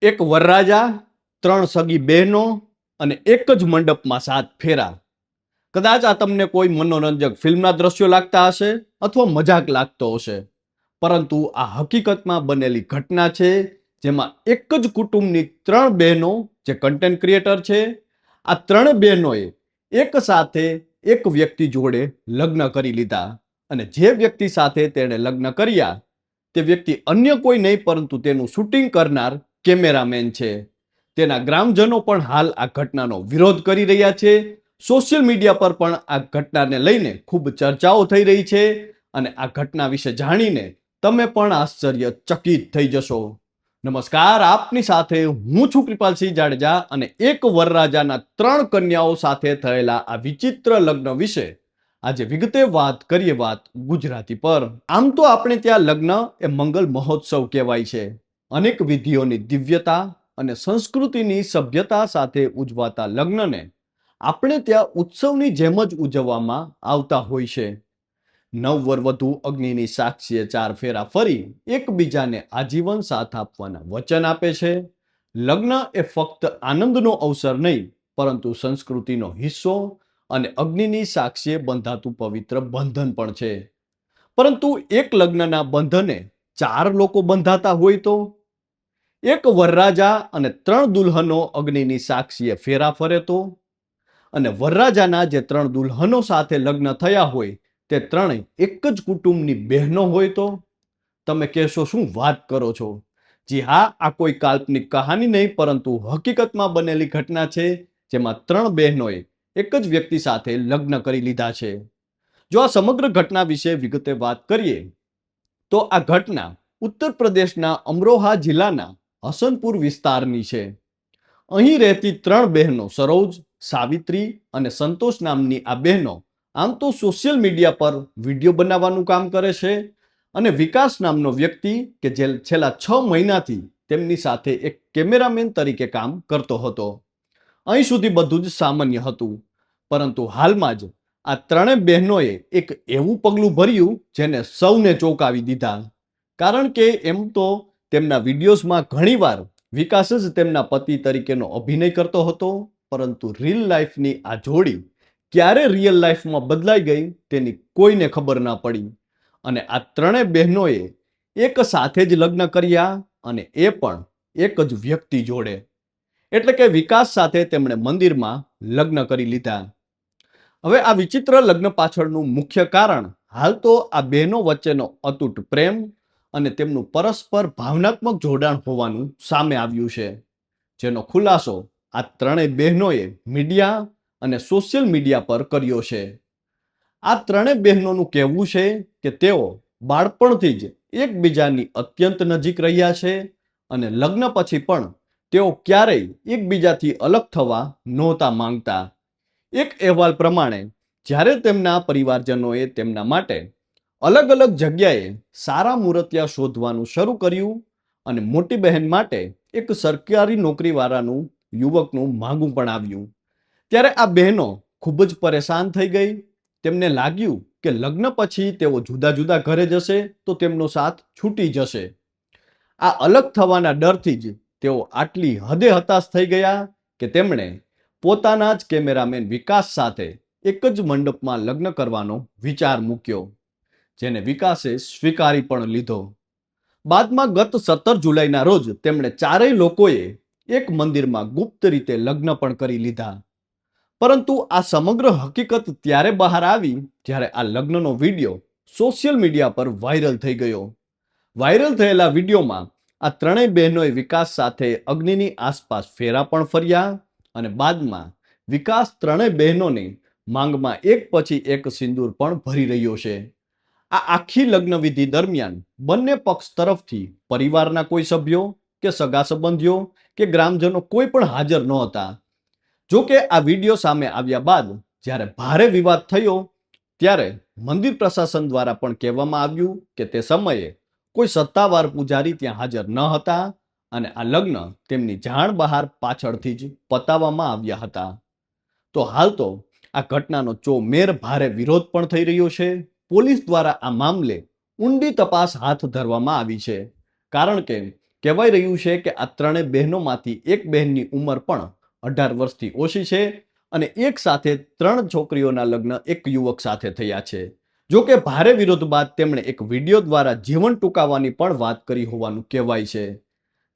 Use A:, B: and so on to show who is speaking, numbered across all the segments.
A: એક વરરાજા, ત્રણ સગી બહેનો અને એક જ મંડપમાં 7 ફેરા. કદાચ આ તમને કોઈ મનોરંજક ફિલ્મના દ્રશ્યો લાગતા હશે અથવા મજાક લાગતો હશે, પરંતુ આ હકીકતમાં બનેલી ઘટના છે, જેમાં એક જ કુટુંબની 3 બહેનો જે કન્ટેન્ટ ક્રિએટર છે, આ 3 બહેનોએ એક સાથે એક વ્યક્તિ જોડે લગ્ન કરી લીધા. અને જે વ્યક્તિ સાથે તેણે લગ્ન કર્યા તે વ્યક્તિ અન્ય કોઈ નહીં પરંતુ તેનું શૂટિંગ કરનાર કેમેરામેન છે. તેના ગ્રામજનો પણ હાલ આ ઘટનાનો વિરોધ કરી રહ્યા છે. સોશિયલ મીડિયા પર પણ આ ઘટનાને લઈને ખૂબ ચર્ચાઓ થઈ રહી છે. અને આ ઘટના વિશે જાણીને તમે પણ આશ્ચર્યચકિત થઈ જશો. નમસ્કાર, આપની સાથે હું છું કૃપાલસિંહ જાડેજા અને એક વરરાજાના 3 કન્યાઓ સાથે થયેલા આ વિચિત્ર લગ્ન વિશે આજે વિગતે વાત કરીએ. વાત ગુજરાતી પર. આમ તો આપણે ત્યાં લગ્ન એ મંગલ મહોત્સવ કહેવાય છે. અનેક વિધિઓની દિવ્યતા અને સંસ્કૃતિની સભ્યતા સાથે ઉજવાતા લગ્નને આપણે ત્યાં ઉત્સવની જેમ જ ઉજવવામાં આવતા હોય છે. નવવરવધુ અગ્નિની સાક્ષીએ 4 ફેરા ફરી એકબીજાને આજીવન સાથ આપવાના વચન આપે છે. લગ્ન એ ફક્ત આનંદનો અવસર નહીં, પરંતુ સંસ્કૃતિનો હિસ્સો અને અગ્નિની સાક્ષીએ બંધાતું પવિત્ર બંધન પણ છે. પરંતુ એક લગ્નના બંધને 4 લોકો બંધાતા હોય તો? એક વરરાજા અને 3 દુલ્હનો અગ્નિની સાક્ષીએ ફેરા ફરે તો? અને વરરાજાના જે 3 દુલ્હનો સાથે લગ્ન થયા હોય તે ત્રણેય એક જ કુટુંબની બહેનો હોય તો? તમે કહેશો, શું વાત કરો છો? જી હા, આ કોઈ કાલ્પનિક કહાની નહીં, પરંતુ હકીકતમાં બનેલી ઘટના છે, જેમાં 3 બહેનોએ એક જ વ્યક્તિ સાથે લગ્ન કરી લીધા છે. જો આ સમગ્ર ઘટના વિશે વિગતે વાત કરીએ તો આ ઘટના ઉત્તર પ્રદેશના અમરોહા જિલ્લાના હસનપુર વિસ્તારની છે. અહીં રહેતી 3 બહેનો સરોજ, સાવિત્રી અને સંતોષ નામની આ બહેનો આમ તો સોશિયલ મીડિયા પર વિડીયો બનાવવાનું કામ કરે છે. અને વિકાસ નામનો વ્યક્તિ કે જે છેલ્લા 6 મહિનાથી તેમની સાથે એક કેમેરામેન તરીકે કામ કરતો હતો. અહીં સુધી બધું જ સામાન્ય હતું. પરંતુ હાલમાં જ આ 3 બહેનોએ એક એવું પગલું ભર્યું જેને સૌને ચોંકાવી દીધા. કારણ કે એમ તો તેમના વિડીયોઝમાં ઘણીવાર વિકાસ જ તેમના પતિ તરીકેનો અભિનય કરતો હતો, પરંતુ રિયલ લાઈફની આ જોડી ક્યારે રિયલ લાઈફમાં બદલાઈ ગઈ તેની કોઈને ખબર ના પડી. અને આ 3 બહેનોએ એક સાથે જ લગ્ન કર્યા, અને એ પણ એક જ વ્યક્તિ જોડે. એટલે કે વિકાસ સાથે તેમણે મંદિરમાં લગ્ન કરી લીધા. હવે આ વિચિત્ર લગ્ન પાછળનું મુખ્ય કારણ હાલ તો આ બહેનો વચ્ચેનો અતૂટ પ્રેમ અને તેમનું પરસ્પર ભાવનાત્મક જોડાણ હોવાનું સામે આવ્યું છે, જેનો ખુલાસો આ 3 બહેનોએ મીડિયા અને સોશિયલ મીડિયા પર કર્યો છે. આ 3 બહેનોનું કહેવું છે કે તેઓ બાળપણથી જ એકબીજાની અત્યંત નજીક રહ્યા છે અને લગ્ન પછી પણ તેઓ ક્યારેય એકબીજાથી અલગ થવા નહોતા માંગતા. એક અહેવાલ પ્રમાણે જ્યારે તેમના પરિવારજનોએ તેમના માટે અલગ અલગ જગ્યાએ સારા મૂર્તિયા શોધવાનું શરૂ કર્યું અને મોટી બહેન માટે એક સરકારી નોકરીવાળાનું યુવકનું માંગવું પણ આવ્યું, ત્યારે આ બહેનો ખૂબ જ પરેશાન થઈ ગઈ. તેમને લાગ્યું કે લગ્ન પછી તેઓ જુદા જુદા ઘરે જશે તો તેમનો સાથ છૂટી જશે. આ અલગ થવાના ડરથી જ તેઓ આટલી હદે હતાશ થઈ ગયા કે તેમણે પોતાના જ કેમેરામેન વિકાસ સાથે એક જ મંડપમાં લગ્ન કરવાનો વિચાર મૂક્યો, જેને વિકાસે સ્વીકારી પણ લીધો. બાદમાં ગત 17 જુલાઈના રોજ તેમણે 4 લોકોએ એક મંદિરમાં ગુપ્ત રીતે લગ્ન પણ કરી લીધા. પરંતુ આ સમગ્ર હકીકત ત્યારે બહાર આવી જ્યારે આ લગ્નનો વિડીયો સોશિયલ મીડિયા પર વાયરલ થઈ ગયો. વાયરલ થયેલા વિડીયોમાં આ 3 બહેનોએ વિકાસ સાથે અગ્નિની આસપાસ ફેરા પણ ફર્યા અને બાદમાં વિકાસ 3 બહેનોની માંગમાં એક પછી એક સિંદૂર પણ ભરી રહ્યો છે. આ આખી લગ્ન વિધિ દરમિયાન બંને પક્ષ તરફથી પરિવારના કોઈ સભ્યો કે સગા સંબંધીઓ કે ગ્રામજનો કોઈ પણ હાજર નહોતા. જો કે આ વિડીયો સામે આવ્યા બાદ જ્યારે ભારે વિવાદ થયો ત્યારે મંદિર પ્રશાસન દ્વારા પણ કહેવામાં આવ્યું કે તે સમયે કોઈ સત્તાવાર પૂજારી ત્યાં હાજર ન હતા અને આ લગ્ન તેમની જાણ બહાર પાછળથી જ પતાવવામાં આવ્યા હતા. તો હાલ તો આ ઘટનાનો ચોમેર ભારે વિરોધ પણ થઈ રહ્યો છે. પોલીસ દ્વારા આ મામલે ઊંડી તપાસ હાથ ધરવામાં આવી છે, કારણ કે કહેવાય રહ્યું છે કે આ ત્રણેય બહેનોમાંથી એક બહેનની ઉંમર પણ 18 વર્ષથી ઓછી છે અને એક સાથે 3 છોકરીઓના લગ્ન એક યુવક સાથે થયા છે. જો કે ભારે વિરોધ બાદ તેમણે એક વિડીયો દ્વારા જીવન ટૂંકાવવાની પણ વાત કરી હોવાનું કહેવાય છે.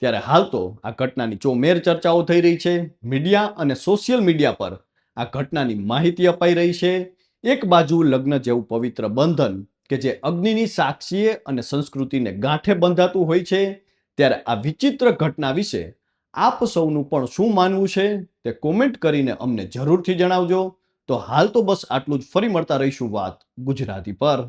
A: ત્યારે હાલ તો આ ઘટનાની ચોમેર ચર્ચાઓ થઈ રહી છે. મીડિયા અને સોશિયલ મીડિયા પર આ ઘટનાની માહિતી અપાઈ રહી છે. એક બાજુ લગ્ન જેવું પવિત્ર બંધન કે જે અગ્નિની સાક્ષીએ અને સંસ્કૃતિને ગાંઠે બંધાતું હોય છે, ત્યારે આ વિચિત્ર ઘટના વિશે આપ સૌનું પણ શું માનવું છે તે કોમેન્ટ કરીને અમને જરૂરથી જણાવજો. તો હાલ તો બસ આટલું જ. ફરી મળતા રહીશું વાત ગુજરાતી પર.